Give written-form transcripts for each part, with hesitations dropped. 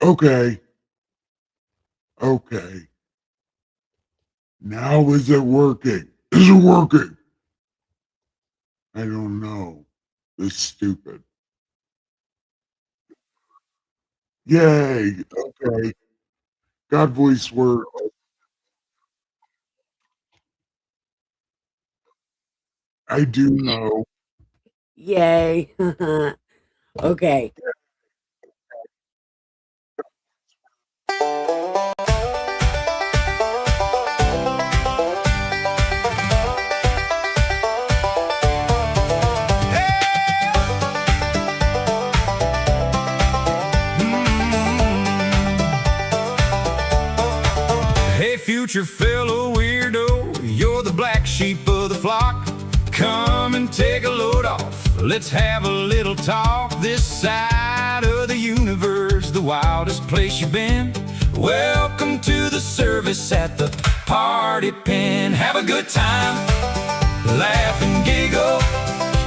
Okay, okay. Now is it working? Is it working? I don't know. It's stupid. Yay! Okay. God voice word. I do know. Yay. Okay. Hey, future fellow weirdo, you're the black sheep of the flock. Come and take a load off. Let's have a little talk. This side of the universe, the wildest place you've been. Welcome to the service at the party pen. Have a good time, laugh and giggle.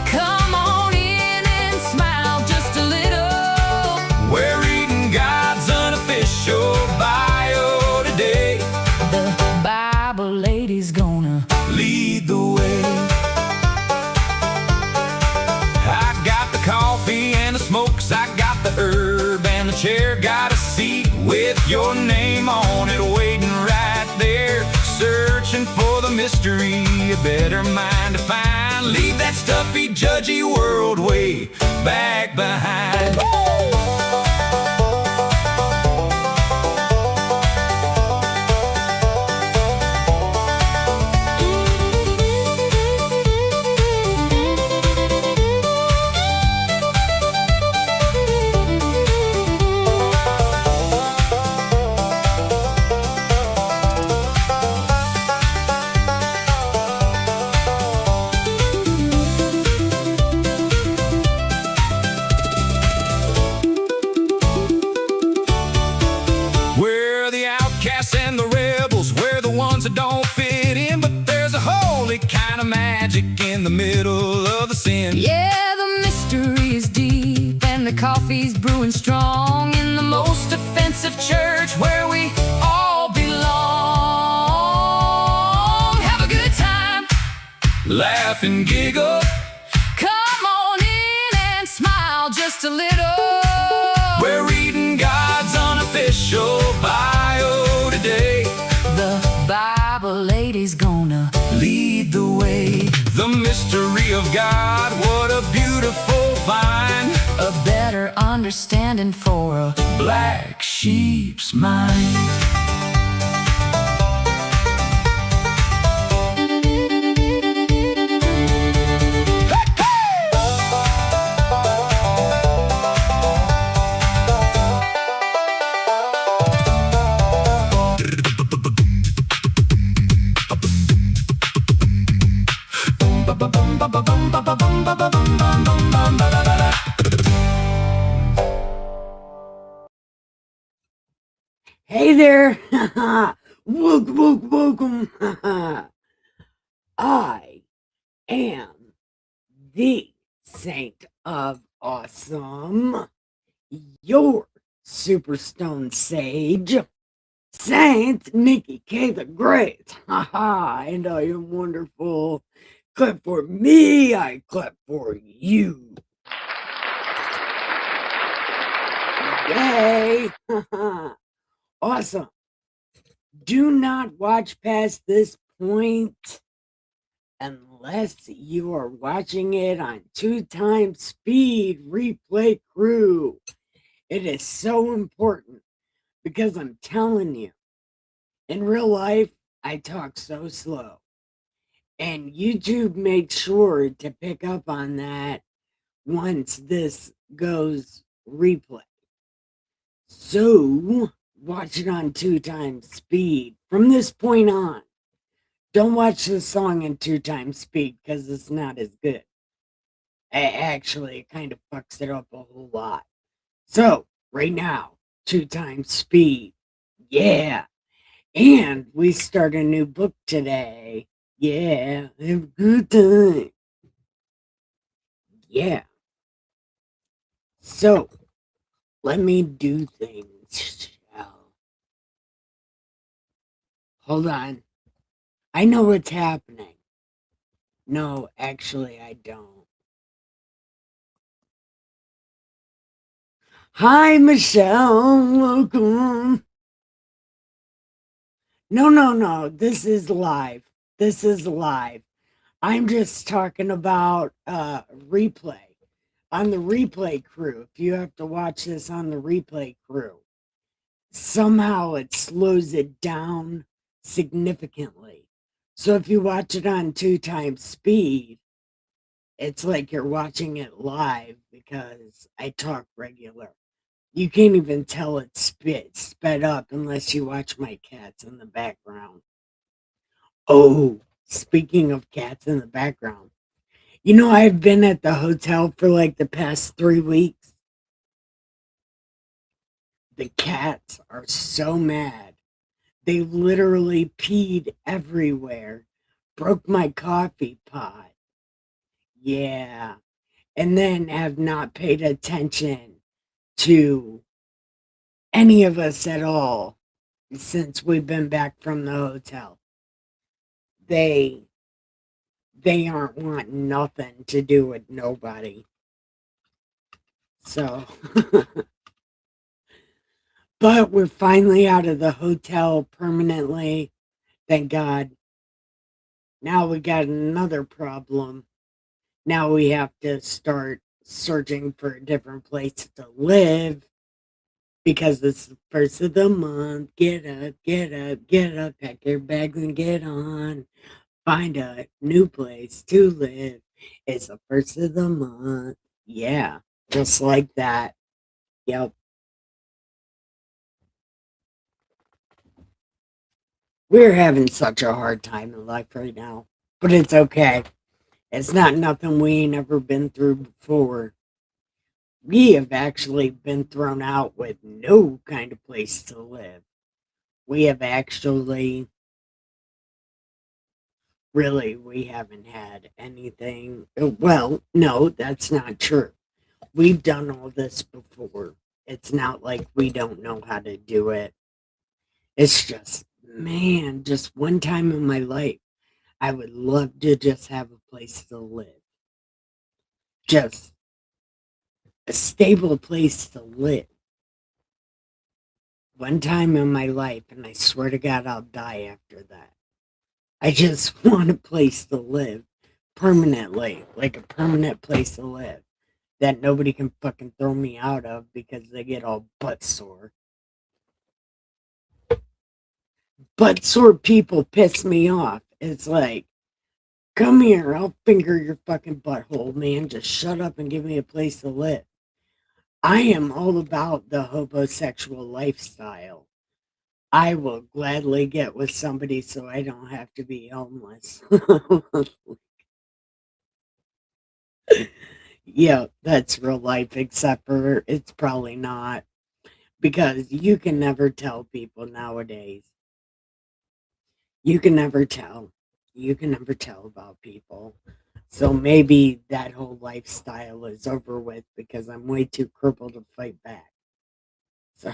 Come on in and smile just a little. We're reading God's unofficial bio today. The Bible lady's gonna Lead the way. I got the coffee and the smokes, I got the herb and the chair. Got a seat with your name on it waiting right there. Searching for the mystery, a better mind to find. Leave that stuffy, judgy world way back behind. We're the outcasts and the rebels, we're the ones that don't fit in. But there's a holy kind of magic in the middle of the sin. Yeah, the mystery is deep and the coffee's brewing strong in the most offensive church where we all belong. Have a good time. Laugh and giggle. Come on in and smile just a little. We're reading God's unofficial bio today. The Bible lady's gonna Lead the way. The mystery of God, what a beautiful find. a better understanding for a Black sheep's mind. Hey there. Welcome. I am the Saint of Awesome, your Superstone Sage, Saint Nikki K the Great. And I am wonderful. Clap for me, I clap for you. Yay! Awesome. Do not watch past this point unless you are watching it on 2 times speed replay crew. It is so important because I'm telling you, in real life, I talk so slow. And YouTube makes sure to pick up on that once this goes replay. So, watch it on 2 times speed from this point on. Don't watch the song in 2 times speed because it's not as good. Actually, it kind of fucks it up a whole lot. So, right now, 2 times speed. Yeah. And we start a new book today. Yeah. Have a good time. Yeah. So, let me do things Hold on. I know what's happening. No, actually, I don't. Hi, Michelle. Welcome. No, no, no. This is live. This is live. I'm just talking about replay. On the replay crew. If you have to watch this on the replay crew, somehow it slows it down significantly. So if you watch it on 2 times speed, it's like you're watching it live because I talk regular. You can't even tell it's sped up unless you watch my cats in the background. Oh, speaking of cats in the background, I've been at the hotel for like the past 3 weeks. The cats are so mad. They literally peed everywhere, broke my coffee pot. Yeah. And then have not paid attention to any of us at all since we've been back from the hotel. They they aren't wanting nothing to do with nobody. So but we're finally out of the hotel permanently. Thank God. Now we got another problem. Now we have to start searching for a different place to live because it's the first of the month. Get up, get up, get up, pack your bags and get on. Find a new place to live. It's the first of the month. Yeah, just like that. Yep. We're having such a hard time in life right now, but it's okay. It's not nothing we ain't ever been through before. We have actually been thrown out with no kind of place to live. We have actually, really, we haven't had anything. Well, no, that's not true. We've done all this before. It's not like we don't know how to do it. It's just, man, just one time in my life, I would love to just have a place to live. Just a stable place to live. One time in my life, and I swear to God, I'll die after that. I just want a place to live permanently, like a permanent place to live that nobody can fucking throw me out of because they get all butt sore. Butt sore people piss me off. It's like, come here, I'll finger your fucking butthole, man. Just shut up and give me a place to live. I am all about the homosexual lifestyle. I will gladly get with somebody so I don't have to be homeless. Yeah, that's real life, except for it's probably not because you can never tell people nowadays. You can never tell. You can never tell about people. So maybe that whole lifestyle is over with because I'm way too crippled to fight back. So,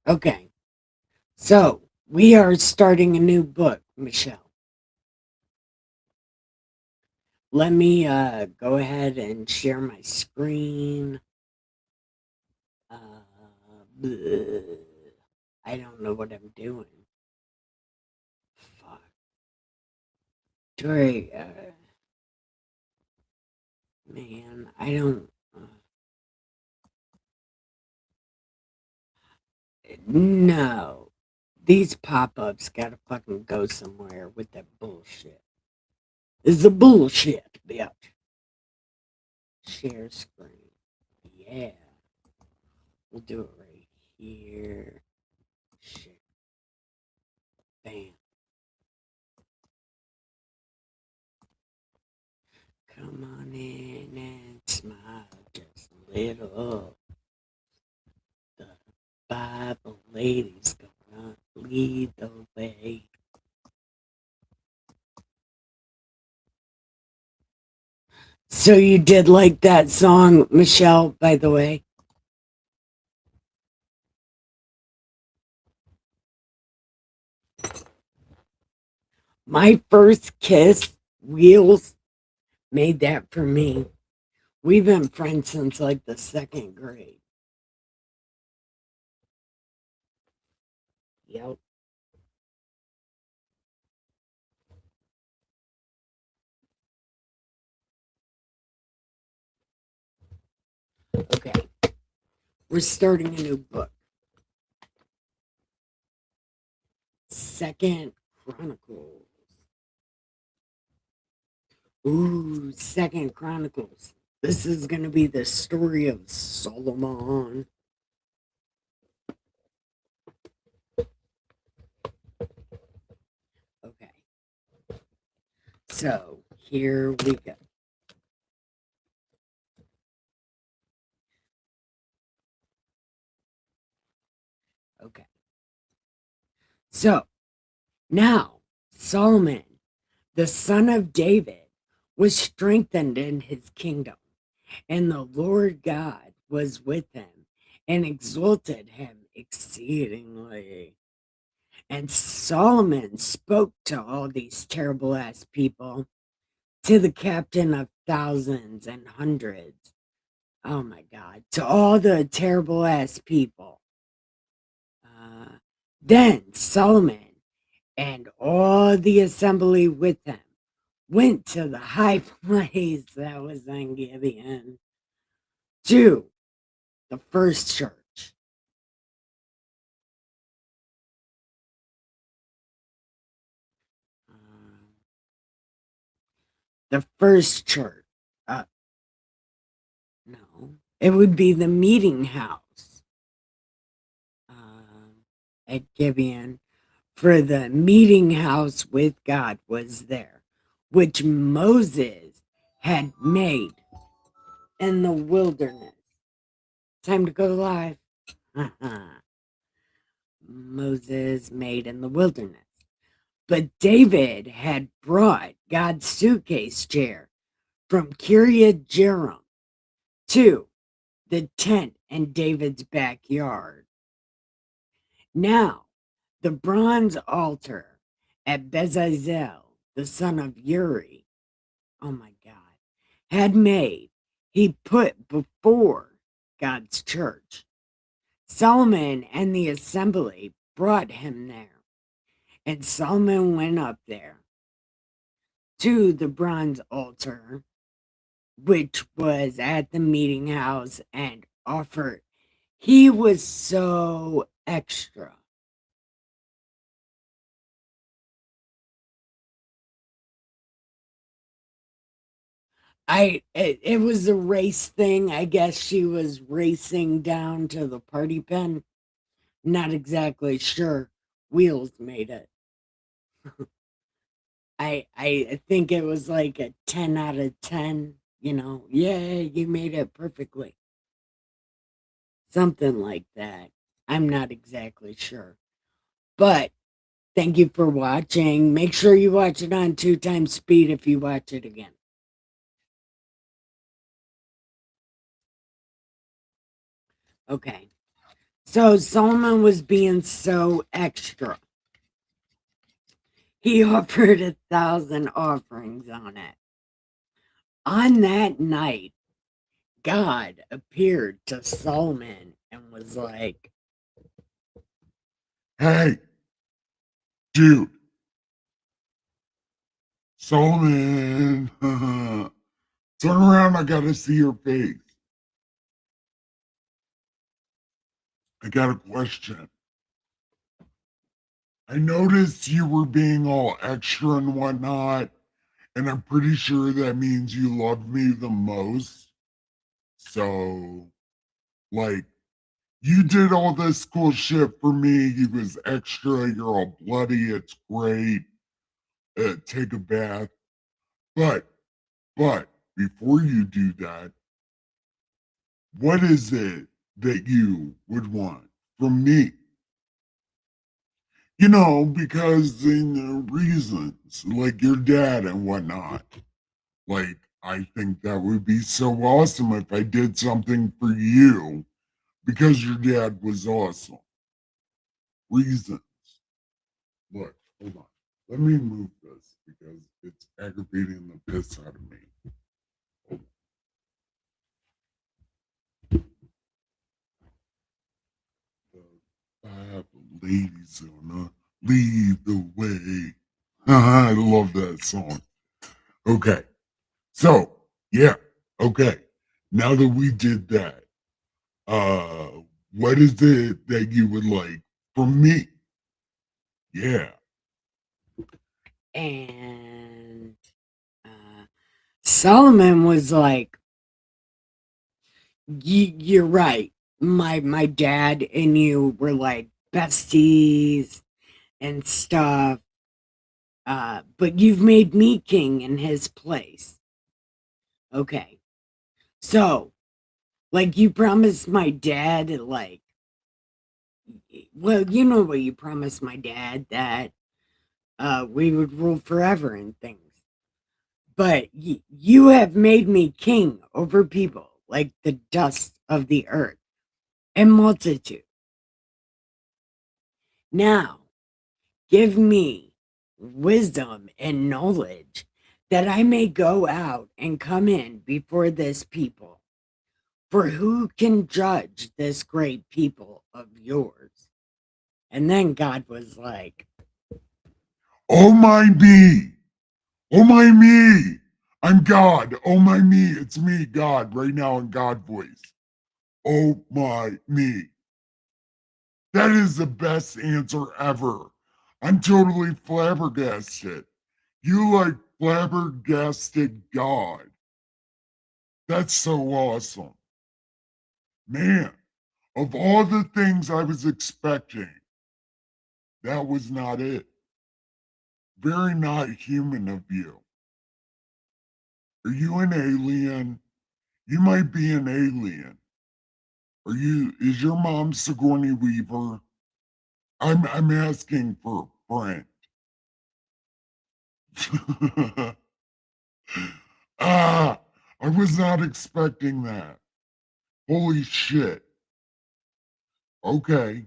okay. So, we are starting a new book, Michelle. Let me go ahead and share my screen. Bleh. I don't know what I'm doing. Fuck. Dory, man, I don't. No. These pop ups gotta fucking go somewhere with that bullshit. This is a bullshit, bitch. Share screen. Yeah. We'll do it right here. Share. Bam. Come on in and smile just a little. The Bible lady's gonna lead the way. So you did like that song, Michelle, by the way? My first kiss, Wheels, made that for me. We've been friends since like the second grade. Yep. Okay. We're starting a new book. Second Chronicles. Ooh, Second Chronicles. This is going to be the story of Solomon. Okay. So here we go. Okay. So now Solomon, the son of David, was strengthened in his kingdom, and the Lord God was with him and exalted him exceedingly. And Solomon spoke to all these terrible ass people, to the captain of thousands and hundreds. Oh my God, to all the terrible ass people. Uh, then Solomon and all the assembly with him went to the high place that was in Gibeon, to the first church. The first church. Uh, no, it would be the meeting house at Gibeon, for the meeting house with God was there, which Moses had made in the wilderness. Time to go live. Moses made in the wilderness. But David had brought God's suitcase chair from Kiryat Jearim to the tent in David's backyard. Now, the bronze altar at Bezalel, the son of Uri, oh my God, had made, he put before God's church. Solomon and the assembly brought him there, and Solomon went up there to the bronze altar, which was at the meeting house, and offered. He was so extra. It was a race thing. I guess she was racing down to the party pen. Not exactly sure. Wheels made it. I think it was like a 10 out of 10, Yeah, you made it perfectly. Something like that. I'm not exactly sure. But thank you for watching. Make sure you watch it on 2 times speed if you watch it again. Okay. So Solomon was being so extra. He offered 1,000 offerings on it. On that night, God appeared to Solomon and was like, Hey, dude, Solomon, turn around. I gotta see your face. I got a question. I noticed you were being all extra and whatnot, and I'm pretty sure that means you love me the most. So, like, you did all this cool shit for me. You was extra. You're all bloody. It's great. Take a bath. But, but before you do that, what is it that you would want from me? Because in the reasons, like your dad and whatnot, like I think that would be so awesome if I did something for you because your dad was awesome. Reasons. Look, hold on. Let me move this because it's aggravating the piss out of me. Hold on. The five ladies gonna lead the way. I love that song. Okay. So, yeah. Okay. Now that we did that, uh, what is it that you would like from me? Yeah. And Solomon was like, you're right. My dad and you were like besties and stuff. But you've made me king in his place. Okay. So, like you promised my dad, like, well, you know what you promised my dad, that we would rule forever and things. But you have made me king over people like the dust of the earth and multitude. Now, give me wisdom and knowledge that I may go out and come in before this people. For who can judge this great people of yours? And then God was like, Oh my me. Oh my me. I'm God. Oh my me. It's me, God, right now in God voice. Oh my me. That is the best answer ever. I'm totally flabbergasted. You like flabbergasted God. That's so awesome. Man, of all the things I was expecting, that was not it. Very not human of you. Are you an alien? You might be an alien. Is your mom Sigourney Weaver? I'm asking for a friend. Ah, I was not expecting that. Holy shit. Okay.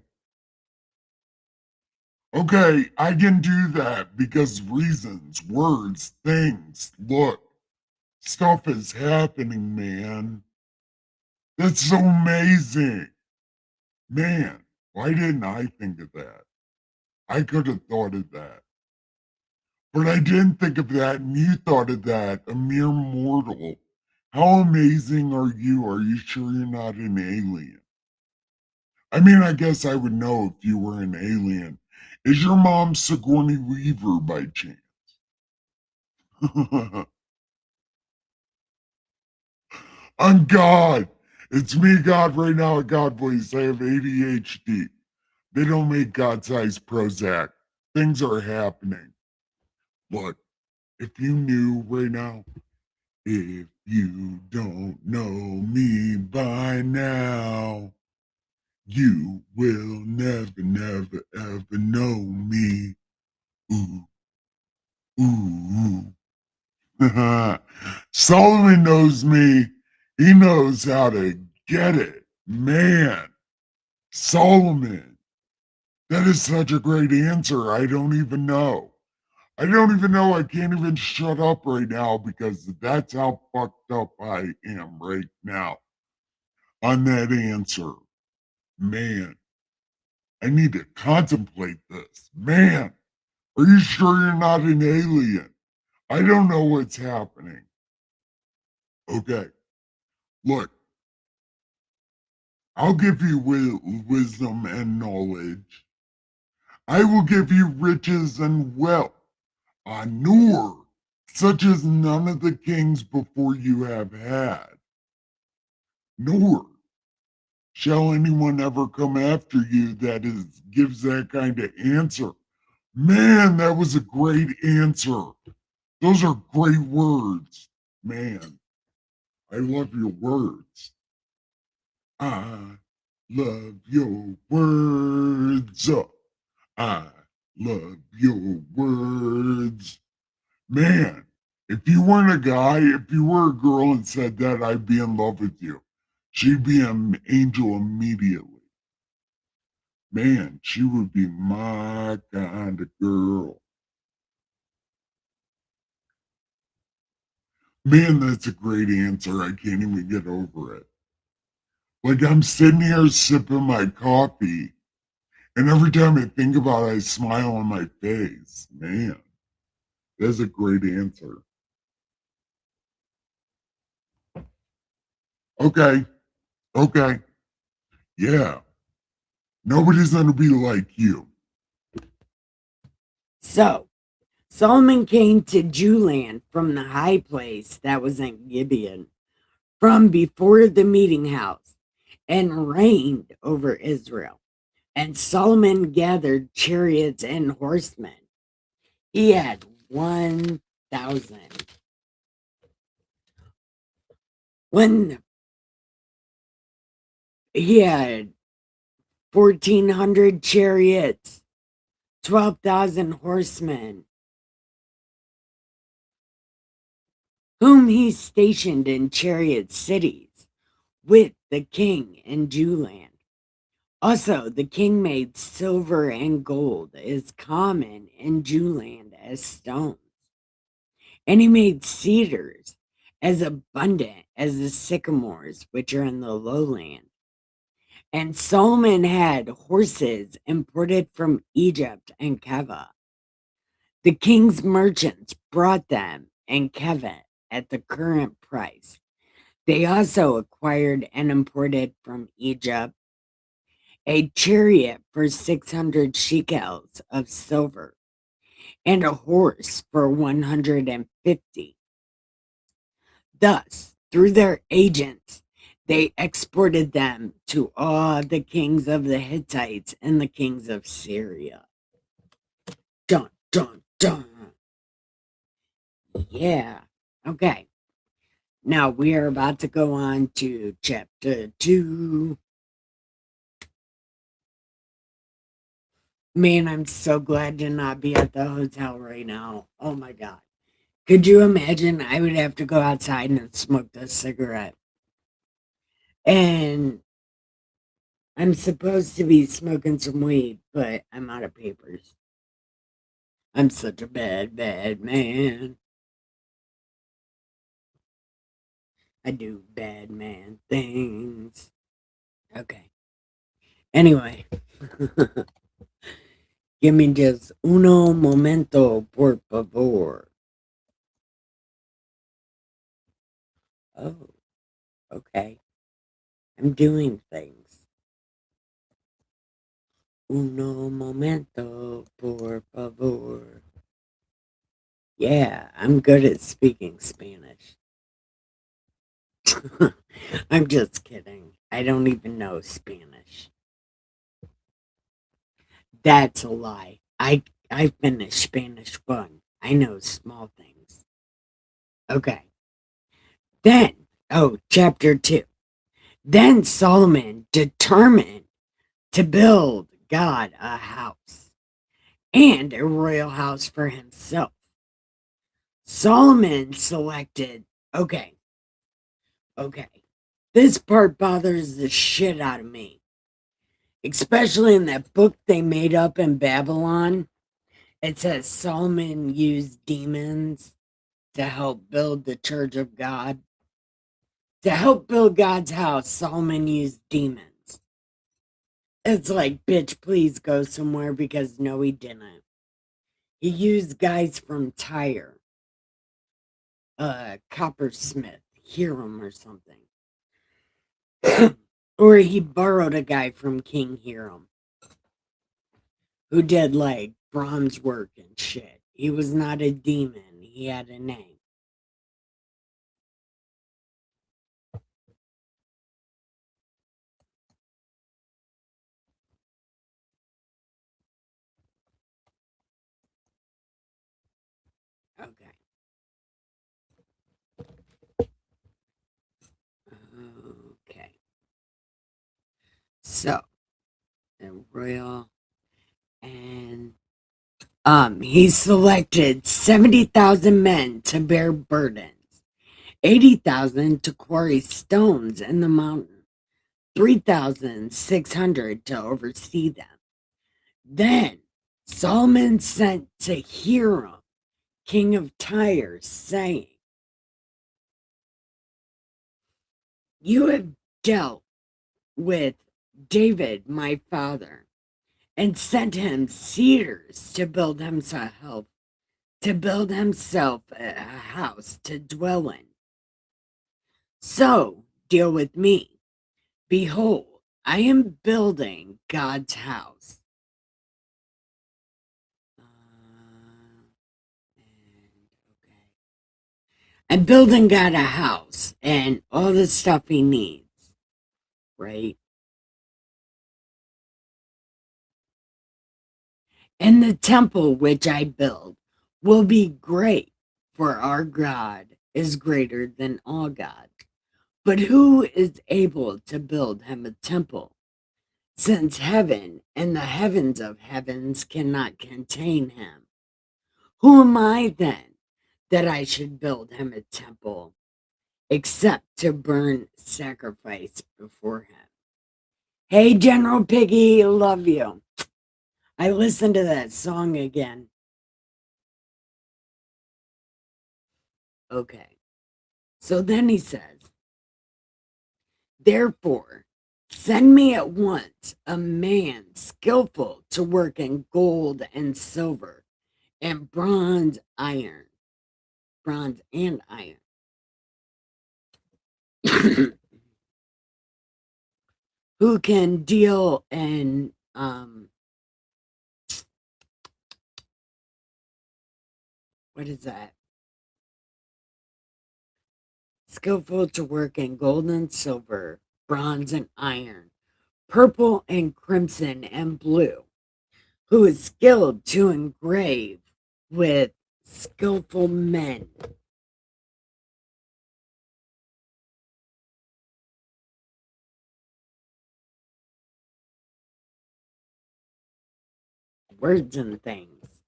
Okay, I can do that because reasons, words, things. Look, stuff is happening, man. That's so amazing. Man, why didn't I think of that? I could have thought of that. But I didn't think of that, and you thought of that, a mere mortal. How amazing are you? Are you sure you're not an alien? I mean, I guess I would know if you were an alien. Is your mom Sigourney Weaver by chance? I'm God. It's me, God, right now at God Voice. I have ADHD. They don't make God sized Prozac. Things are happening. Look, if you knew right now, if you don't know me by now, you will never, never, ever know me. Ooh, ooh. Solomon knows me. He knows how to get it. Man, Solomon. That is such a great answer. I don't even know. I don't even know. I can't even shut up right now because that's how fucked up I am right now on that answer. Man, I need to contemplate this. Man, are you sure you're not an alien? I don't know what's happening. Okay, look, I'll give you wisdom and knowledge. I will give you riches and wealth, nor such as none of the kings before you have had, nor shall anyone ever come after you that gives that kind of answer. Man, that was a great answer. Those are great words. Man, I love your words. I love your words. I love your words. Man, If you weren't a guy, if you were a girl and said that, I'd be in love with you. She'd be an angel immediately. Man, she would be my kind of girl. Man, that's a great answer. I can't even get over it. Like I'm sitting here sipping my coffee, and every time I think about it, I smile on my face. Man, that's a great answer. Okay, okay, yeah. Nobody's gonna be like you. So, Solomon came to Jewland from the high place that was in Gibeon, from before the meeting house, and reigned over Israel. And Solomon gathered chariots and horsemen. He had 1,000. When he had 1,400 chariots, 12,000 horsemen, whom he stationed in chariot cities with the king in Jewland. Also, the king made silver and gold as common in Jewland as stones. And he made cedars as abundant as the sycamores which are in the lowland. And Solomon had horses imported from Egypt and Keva. The king's merchants brought them in Keva at the current price. They also acquired and imported from Egypt a chariot for 600 shekels of silver and a horse for 150. Thus, through their agents, they exported them to all the kings of the Hittites and the kings of Syria. Dun, dun, dun. Yeah. Okay. Now we are about to go on to chapter 2. Man, I'm so glad to not be at the hotel right now. Oh my God. Could you imagine? I would have to go outside and smoke a cigarette. And I'm supposed to be smoking some weed, but I'm out of papers. I'm such a bad, bad man. I do bad man things. Okay. Anyway, give me just uno momento, por favor. Oh, okay. I'm doing things. Uno momento, por favor. Yeah, I'm good at speaking Spanish. I'm just kidding. I don't even know Spanish. That's a lie. I finished Spanish 1. I know small things. Okay. Then, chapter 2. Then Solomon determined to build God a house and a royal house for himself. Solomon selected, okay. This part bothers the shit out of me, especially in that book they made up in Babylon. It says Solomon used demons to help build the church of God. To help build God's house, Solomon used demons. It's like, bitch, please go somewhere, because no, he didn't. He used guys from Tyre, Coppersmith, Hiram or something. Or he borrowed a guy from King Hiram who did like bronze work and shit. He was not a demon, he had a name. Okay. Okay. So, the royal and He selected 70,000 men to bear burdens, 80,000 to quarry stones in the mountain, 3,600 to oversee them. Then Solomon sent to Hiram, king of Tyre, saying, "You have dealt with David, my father, and sent him cedars to build himself a house to dwell in. So deal with me. Behold, I am building God's house." I'm building God a house and all the stuff he needs, right? And the temple which I build will be great, for our God is greater than all gods. But who is able to build him a temple, since heaven and the heavens of heavens cannot contain him? Who am I then that I should build him a temple, except to burn sacrifice before him? Hey, General Piggy, love you. I listened to that song again. Okay. So then he says, "Therefore, send me at once a man skillful to work in gold and silver and bronze and iron, who can deal in what is that? Skillful to work in gold and silver, bronze and iron, purple and crimson and blue, who is skilled to engrave with skillful men." Words and things.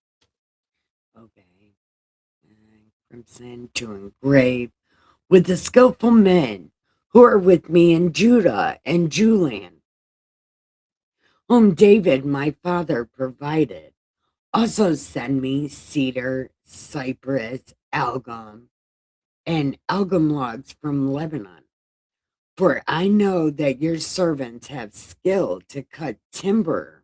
Okay. Crimson to engrave with the skillful men who are with me in Judah and Julian, whom David my father provided. Also send me cedar, cypress, and algum logs from Lebanon. For I know that your servants have skill to cut timber.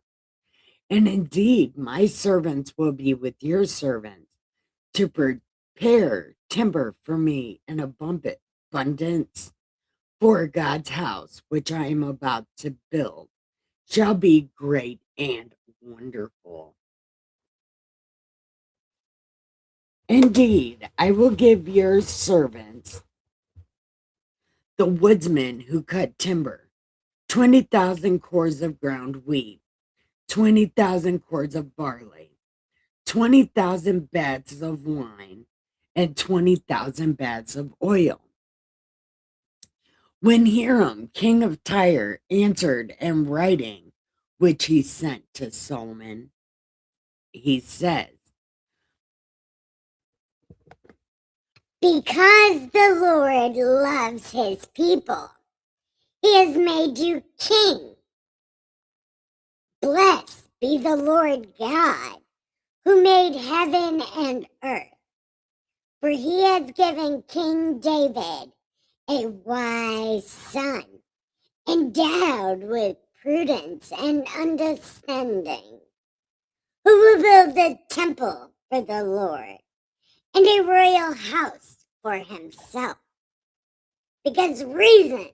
And indeed, my servants will be with your servants to prepare timber for me in abundance. For God's house, which I am about to build, shall be great and wonderful. Indeed, I will give your servants, the woodsmen who cut timber, 20,000 cores of ground wheat, 20,000 cores of barley, 20,000 baths of wine, and 20,000 baths of oil. When Hiram, king of Tyre, answered in writing, which he sent to Solomon, he says, "Because the Lord loves his people, he has made you king. Blessed be the Lord God, who made heaven and earth. For he has given King David a wise son, endowed with prudence and understanding, who will build a temple for the Lord and a royal house for himself." Because reasons.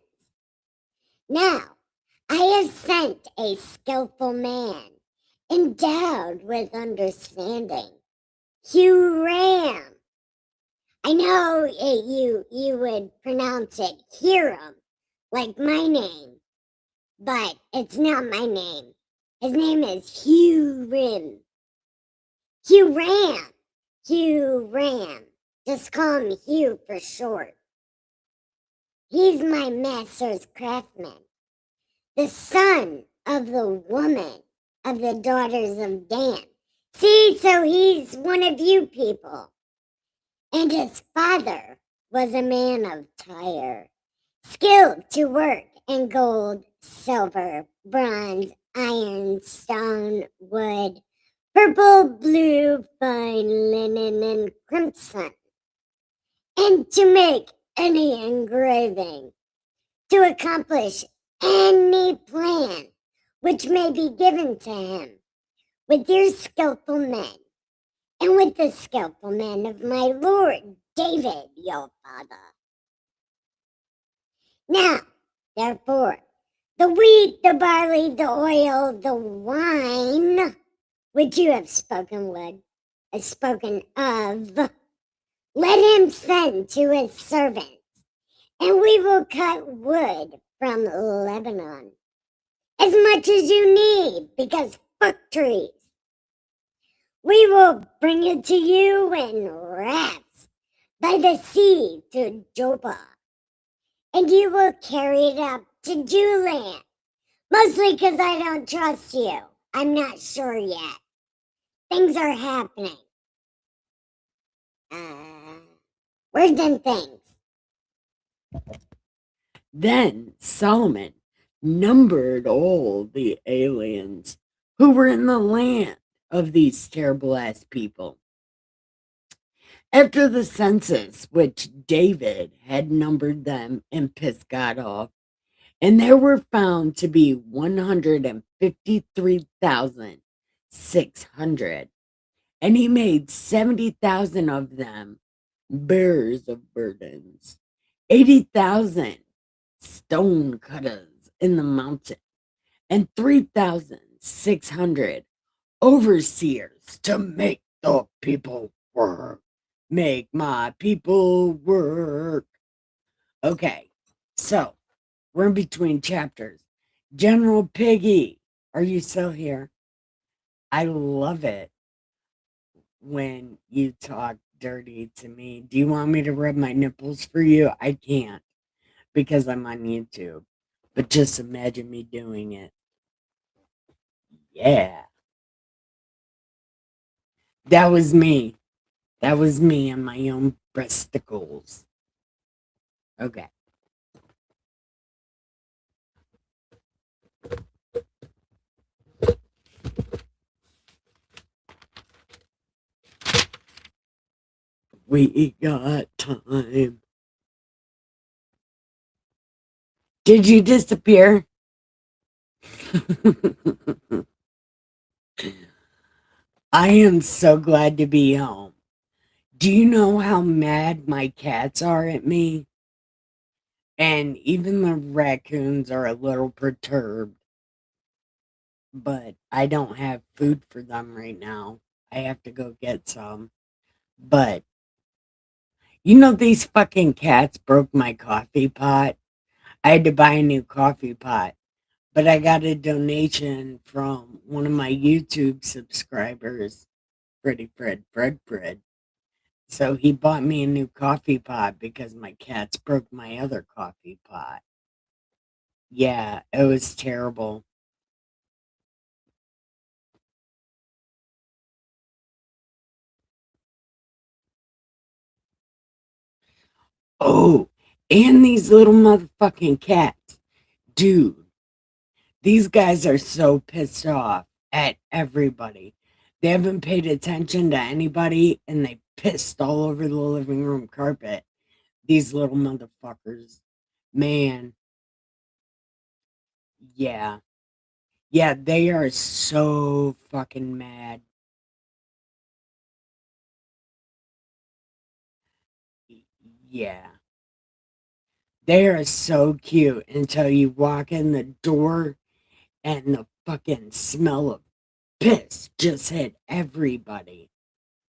Now, I have sent a skillful man, endowed with understanding, Huram. I know you would pronounce it Hiram, like my name, but it's not my name. His name is Huram. Huram. Just call him Hugh for short. He's my master's craftsman, the son of the woman of the daughters of Dan. See, so he's one of you people. And his father was a man of Tyre, skilled to work in gold, silver, bronze, iron, stone, wood, purple, blue, fine linen, and crimson, and to make any engraving, to accomplish any plan which may be given to him, with your skillful men, and with the skillful men of my lord David, your father. Now, therefore, the wheat, the barley, the oil, the wine, which you have spoken of, let him send to his servants, and we will cut wood from Lebanon, as much as you need, because fuck trees. We will bring it to you in rafts by the sea to Joppa, and you will carry it up to Jewland. Mostly because I don't trust you. I'm not sure yet. Things are happening. Words and things. Then Solomon numbered all the aliens who were in the land of these terrible ass people. After the census, which David had numbered them and pissed God off, and there were found to be 153,600, and he made 70,000 of them bearers of burdens, 80,000 stone cutters in the mountain, and 3,600 overseers to make the people work. Make my people work. Okay, so we're in between chapters. General Piggy, are you still here? I love it when you talk dirty to me. Do you want me to rub my nipples for you? I can't because I'm on YouTube. But just imagine me doing it. Yeah. That was me. That was me and my own breasticles. Okay. We got time. Did you disappear? I am so glad to be home. Do you know how mad my cats are at me? And even the raccoons are a little perturbed. But I don't have food for them right now. I have to go get some. But you know, these fucking cats broke my coffee pot. I had to buy a new coffee pot. But I got a donation from one of my YouTube subscribers, Fred. So he bought me a new coffee pot because my cats broke my other coffee pot. Yeah, it was terrible. Oh, and these little motherfucking cats. Dude, these guys are so pissed off at everybody. They haven't paid attention to anybody and they pissed all over the living room carpet. These little motherfuckers. Man, yeah. Yeah, they are so fucking mad. Yeah. They are so cute until you walk in the door and the fucking smell of piss just hit everybody.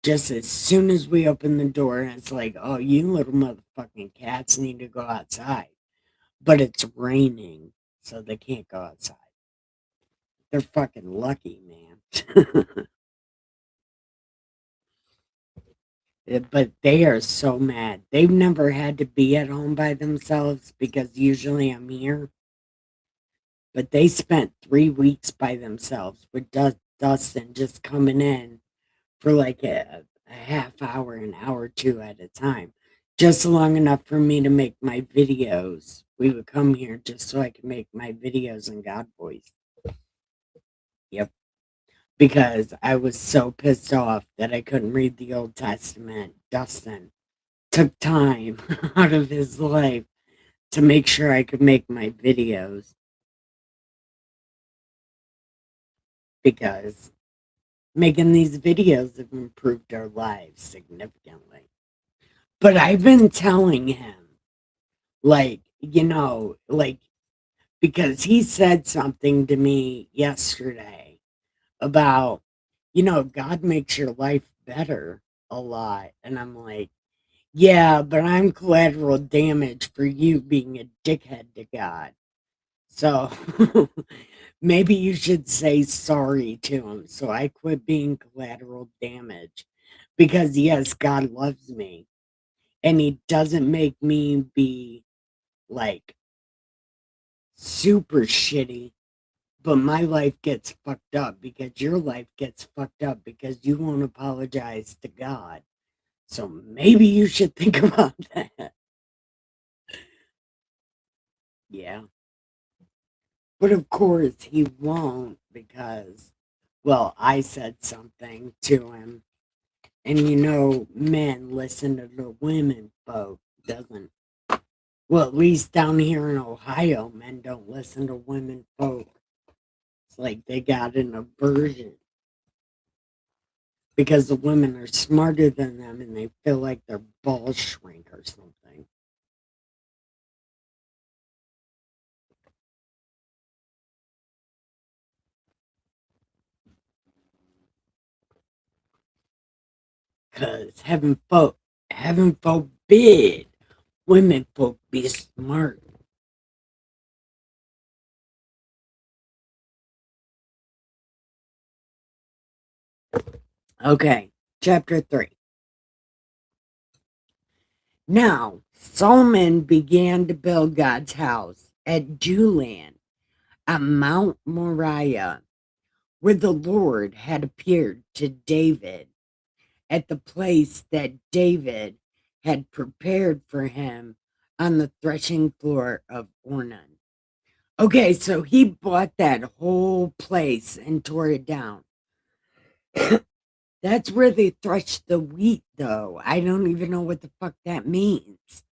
Just as soon as we open the door, and it's like, oh, you little motherfucking cats need to go outside. But it's raining, so they can't go outside. They're fucking lucky, man. But they are so mad. They've never had to be at home by themselves because usually I'm here. But they spent 3 weeks by themselves with Dustin just coming in for like a half hour, an hour or two at a time, just long enough for me to make my videos. We would come here just so I could make my videos in God voice. Yep. Because I was so pissed off that I couldn't read the Old Testament. Dustin took time out of his life to make sure I could make my videos. Because making these videos have improved our lives significantly. But I've been telling him, like, because he said something to me yesterday about, God makes your life better a lot. And I'm like, yeah, but I'm collateral damage for you being a dickhead to God. So maybe you should say sorry to him so I quit being collateral damage. Because, yes, God loves me. And he doesn't make me be like super shitty, but my life gets fucked up because your life gets fucked up because you won't apologize to God. So maybe you should think about that. Yeah. But of course he won't because, well, I said something to him. And men listen to the women folk, doesn't. Well, at least down here in Ohio, men don't listen to women folk. It's like they got an aversion because the women are smarter than them and they feel like their balls shrink or something. Because heaven forbid, women folk be smart. Okay, chapter 3. Now, Solomon began to build God's house at Julian on Mount Moriah, where the Lord had appeared to David at the place that David had prepared for him on the threshing floor of Ornan. Okay, so he bought that whole place and tore it down. That's where they thresh the wheat, though. I don't even know what the fuck that means.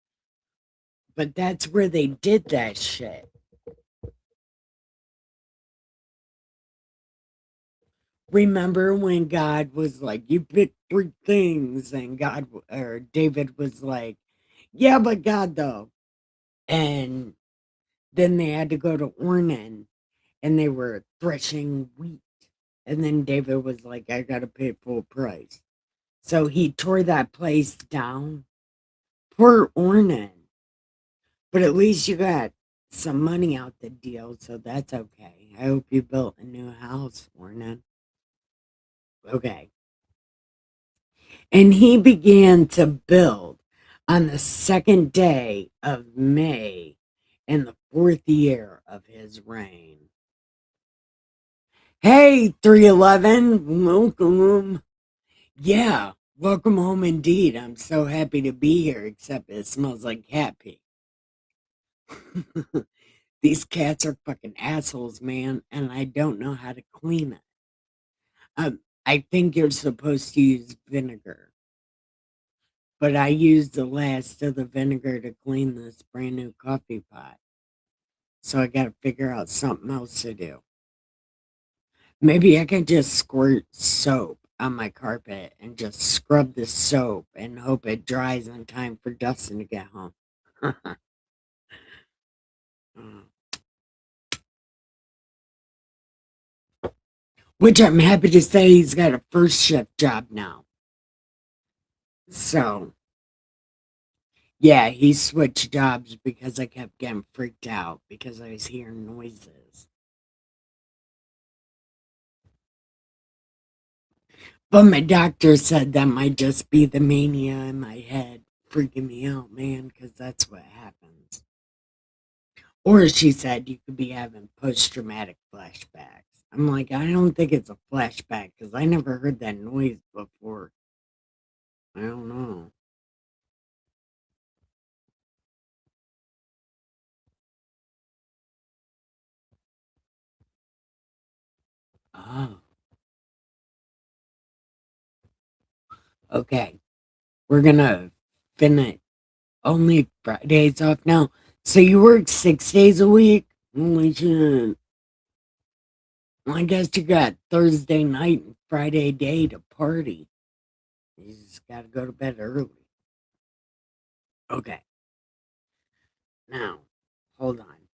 But that's where they did that shit. Remember when God was like, you picked 3 things, and David was like, yeah, but God, though. And then they had to go to Ornan, and they were threshing wheat. And then David was like, I got to pay full price. So he tore that place down. Poor Ornan. But at least you got some money out the deal, so that's okay. I hope you built a new house, Ornan. Okay. And he began to build on the 2nd day of May in the 4th year of his reign. Hey, 311, welcome. Yeah, welcome home indeed. I'm so happy to be here, except it smells like cat pee. These cats are fucking assholes, man, and I don't know how to clean it. I think you're supposed to use vinegar, but I used the last of the vinegar to clean this brand new coffee pot. So I gotta figure out something else to do. Maybe I can just squirt soap on my carpet and just scrub the soap and hope it dries in time for Dustin to get home. Which I'm happy to say he's got a first shift job now. So, yeah, he switched jobs because I kept getting freaked out because I was hearing noises. But my doctor said that might just be the mania in my head freaking me out, man, because that's what happens. Or she said you could be having post-traumatic flashbacks. I'm like, I don't think it's a flashback because I never heard that noise before. I don't know. Oh, okay. We're gonna finish only Fridays off now. So you work 6 days a week? Holy shit. Well, I guess you got Thursday night and Friday day to party. You just gotta go to bed early. Okay. Now, hold on.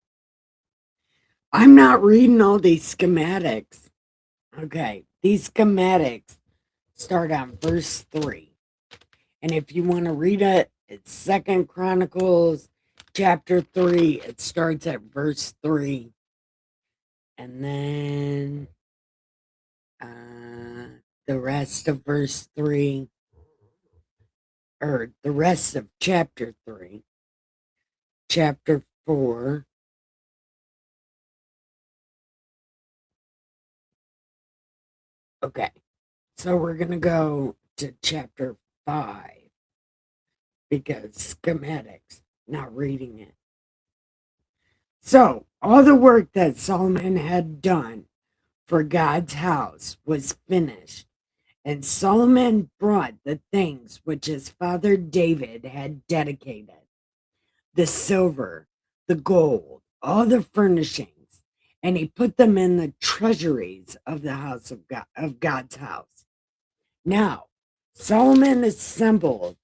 I'm not reading all these schematics. Okay. These schematics start on verse 3. And if you want to read it, it's Second Chronicles chapter 3. It starts at verse 3. And then the rest of verse 3, or the rest of chapter 3, chapter 4. Okay, so we're going to go to chapter 5 because schematics, not reading it. So, all the work that Solomon had done for God's house was finished. And Solomon brought the things which his father David had dedicated, the silver, the gold, all the furnishings, and he put them in the treasuries of the house of God, of God's house. Now, Solomon assembled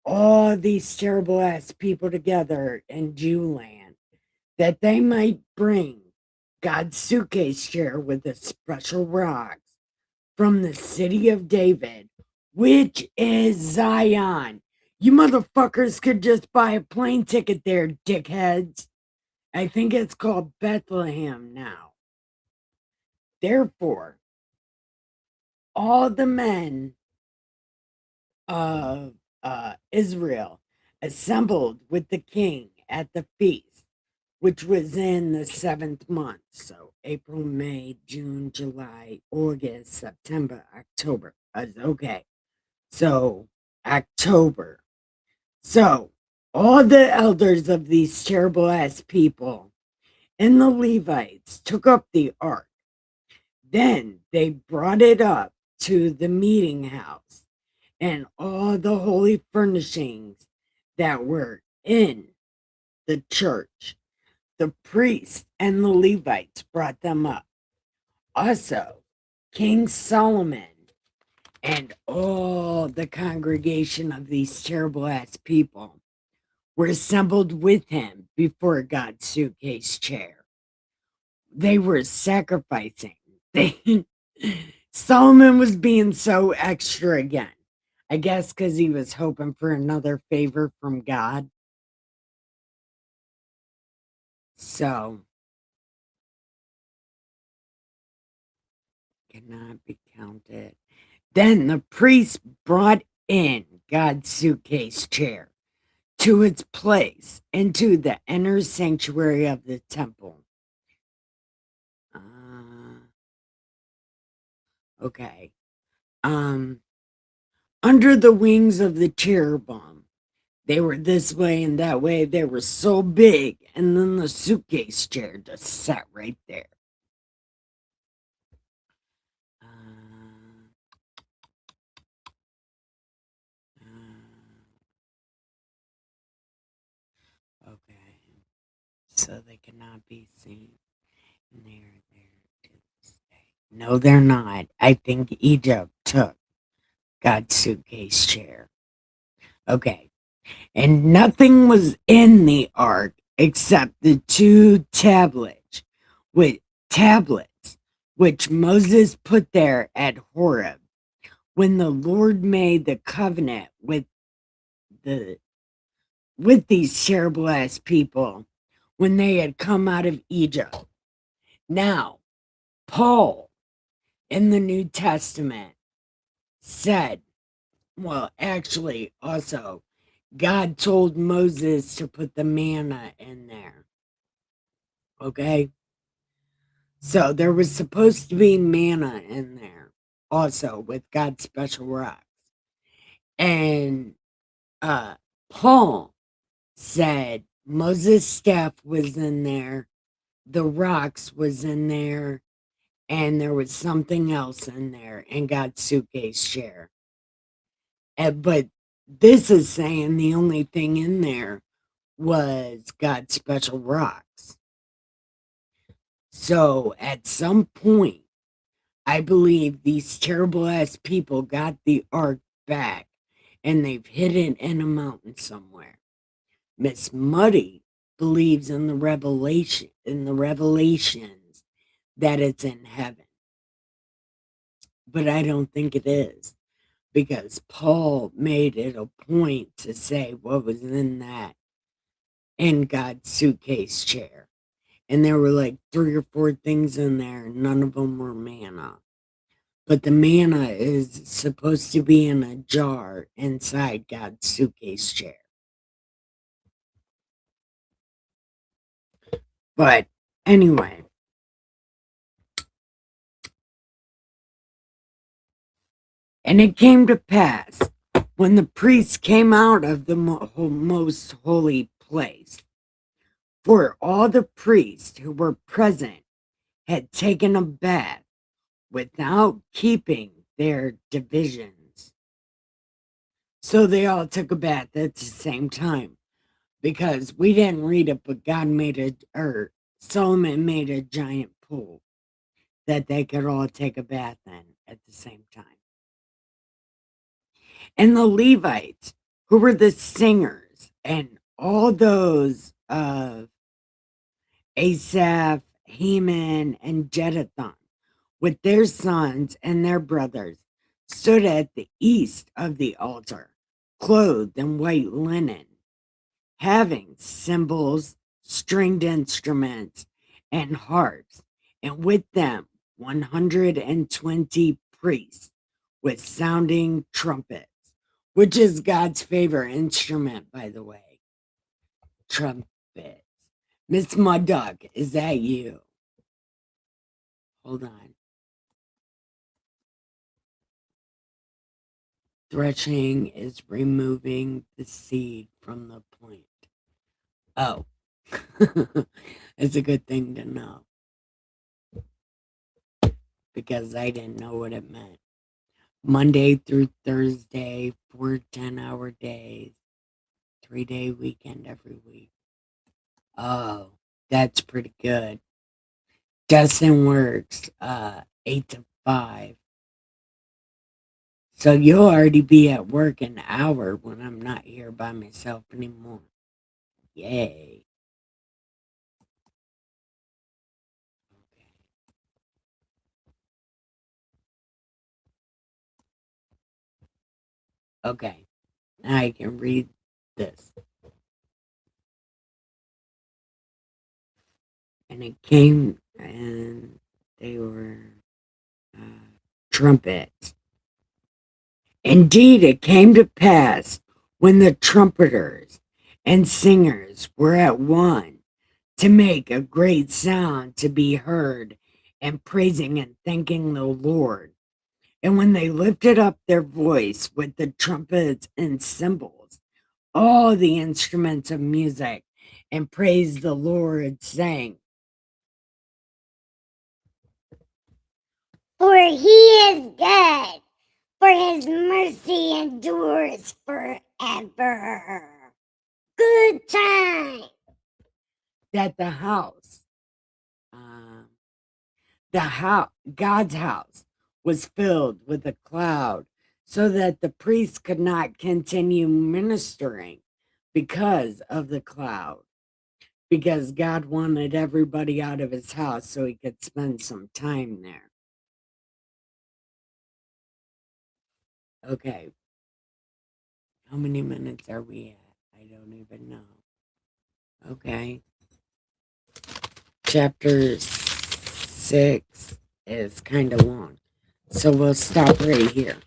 all these terrible ass people together in Jewland that they might bring God's suitcase chair with the special rocks from the city of David, which is Zion. You motherfuckers could just buy a plane ticket there, dickheads. I think it's called Bethlehem now. Therefore, all the men of Israel assembled with the king at the feast, which was in the 7th month. So April, May, June, July, August, September, October. Okay. So October. So all the elders of these terrible ass people and the Levites took up the ark. Then they brought it up to the meeting house, and all the holy furnishings that were in the church. The priests and the Levites brought them up. Also, King Solomon and all the congregation of these terrible ass people were assembled with him before God's suitcase chair. They were sacrificing. Solomon was being so extra again. I guess because he was hoping for another favor from God. So, cannot be counted. Then the priest brought in God's suitcase chair to its place into the inner sanctuary of the temple. Okay. Under the wings of the cherubim. They were this way and that way. They were so big. And then the suitcase chair just sat right there. Okay. So they cannot be seen. And they are there to stay. No, they're not. I think Egypt took God's suitcase chair. Okay. And nothing was in the ark except the two tablets which Moses put there at Horeb when the Lord made the covenant with these terrible ass people when they had come out of Egypt. Now, Paul in the New Testament said, well, actually, also, God told Moses to put the manna in there. Okay? So there was supposed to be manna in there also with God's special rocks. And Paul said Moses' staff was in there, the rocks was in there, and there was something else in there, and God's suitcase chair. But this is saying the only thing in there was God's special rocks. So at some point, I believe these terrible ass people got the ark back and they've hid it in a mountain somewhere. Miss Muddy believes in the revelations that it's in heaven. But I don't think it is, because Paul made it a point to say what was in that in God's suitcase chair. And there were like 3 or 4 things in there, and none of them were manna. But the manna is supposed to be in a jar inside God's suitcase chair. But anyway, and it came to pass when the priests came out of the most holy place, for all the priests who were present had taken a bath without keeping their divisions. So they all took a bath at the same time, because we didn't read it, but Solomon made a giant pool that they could all take a bath in at the same time. And the Levites, who were the singers, and all those of Asaph, Heman, and Jeduthun, with their sons and their brothers, stood at the east of the altar, clothed in white linen, having cymbals, stringed instruments, and harps, and with them 120 priests with sounding trumpets, which is God's favorite instrument, by the way. Trumpets. Miss Mudduck, is that you? Hold on. Threshing is removing the seed from the plant. Oh, it's a good thing to know, because I didn't know what it meant. Monday through Thursday, 4 10-hour days, 3-day weekend every week. Oh, that's pretty good. Dustin works 8 to 5. So you'll already be at work an hour when I'm not here by myself anymore. Yay. Okay. Now I can read this. And it came, and they were trumpets. Indeed, it came to pass when the trumpeters and singers were at one to make a great sound to be heard, and praising and thanking the Lord. And when they lifted up their voice with the trumpets and cymbals, all the instruments of music, and praised the Lord, saying, For he is good, for his mercy endures forever. Good time. that God's house was filled with a cloud, so that the priests could not continue ministering because of the cloud, because God wanted everybody out of his house so he could spend some time there. Okay. How many minutes are we at? I don't even know. Okay. Chapter 6 is kind of long, so we'll stop right here.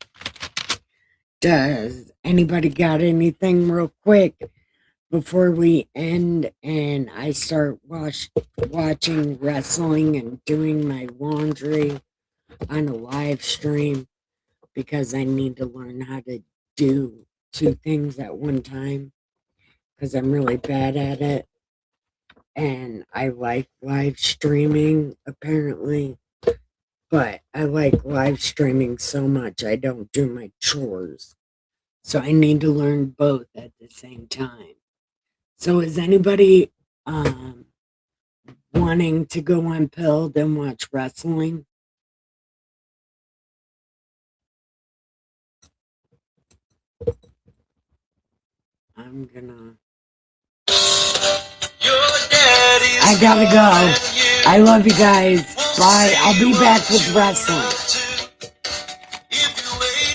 Does anybody got anything real quick before we end and I start watching wrestling and doing my laundry on a live stream, because I need to learn how to do two things at one time, because I'm really bad at it. And I like live streaming, apparently. But I like live streaming so much I don't do my chores. So I need to learn both at the same time. So is anybody wanting to go unpilled and watch wrestling? I'm gonna... I gotta go. I love you guys. Bye. I'll be back with wrestling.